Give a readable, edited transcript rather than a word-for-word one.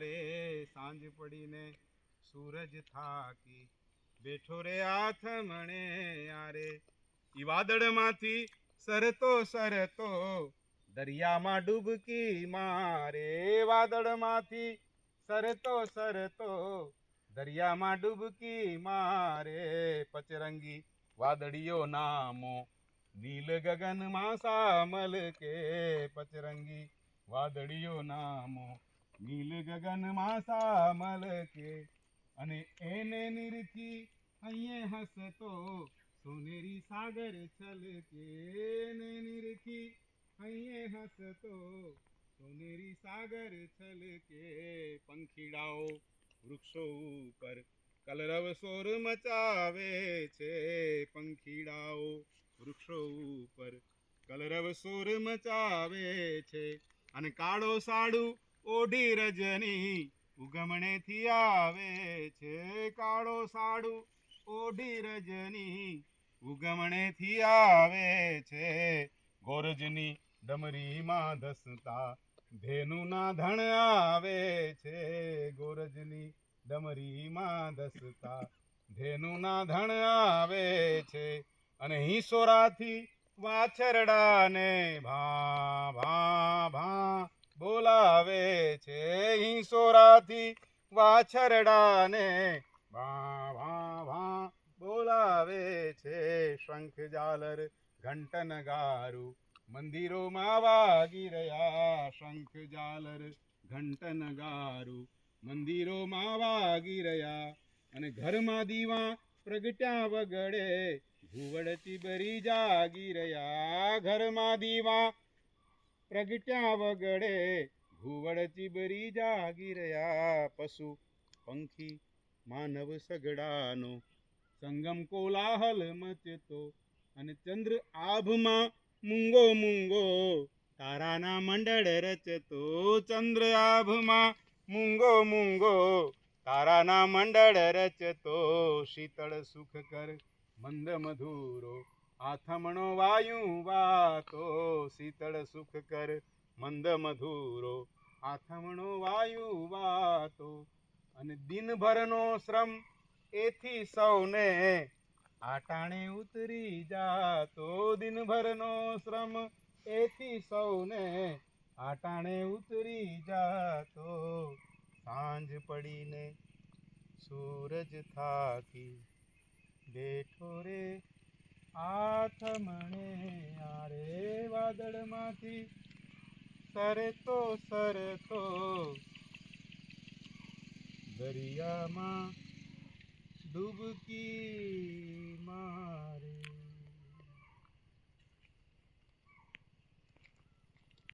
યારે સાંજ પડીને સૂરજ થાકી બેઠો રે આથમણે યારે ઈ વાદળમાંથી સરતો સરતો દરિયામાં ડૂબકી મારે વાદળમાંથી સરતો સરતો દરિયામાં ડૂબકી મારે પચરંગી વાદળિયો નામો નીલ ગગનમાં સામલ કે પચરંગી વાદળિયો નામો નીલ ગગનમાં સામલ કે અને એને નિરખી અહીંયા હસતો સોનેરી સાગર છલકે એને નિરખી અહીંયા હસતો સોનેરી સાગર છલકે પંખીડાઓ વૃક્ષો ઉપર કલરવ સોર મચાવે છે પંખીડાઓ વૃક્ષો ઉપર કલરવ સોર મચાવે છે અને કાળો સાડું ઓઢી રજની ઉગમણેથી આવે છે કાળો સાડું ઓઢી રજની ઉગમણેથી આવે છે ગોરજની ડમરીમાં ધસતા ધેનુના ધણ આવે છે ગોરજની ડમરીમાં ધસતા ધેનુના ધણ આવે છે અને હિંસોરાથી વાછરડાને ભા ભા ભા બોલાવે છે હિંસોરાથી વાછરડાને ભા ભા ભા બોલાવે છે શંખ ઝાલર ઘંટ નગારું મંદિરોમાં વાગી રહ્યા શંખ ઝાલર ઘંટ નગારું મંદિરોમાં વાગી રહ્યા અને ઘરમાં દીવા પ્રગટ્યા વગડે ઘુવડ ચીબરી જાગી રહ્યા ઘરમાં દીવા પ્રગટ્યા વગડે ઘુવડ ચીબરી જાગી રહ્યા પશુ પંખી માનવ સગડાનો સંગમ કોલાહલ મચતો અને ચંદ્ર આભમાં મૂંગો મૂંગો તારાના મંડળ રચતો ચંદ્ર આભમાં મૂંગો મૂંગો તારાના મંડળ રચતો શીતળ સુખ કર મંદ મધુરો આથમણો વાયુ વાતો શીતળ સુખ કર મંદ મધુરો આથમણો વાયુ વાતો અને દિનભરનો શ્રમ એથી સૌને આટાણે ઉતરી જાતો દિનભરનો શ્રમ એથી સૌને આટાણે ઉતરી જાતો સાંજ પડીને સૂરજ થાકી બેઠો રે આથમણે યારે વાદળમાંથી સરતો સરતો દરિયામાં ડૂબકી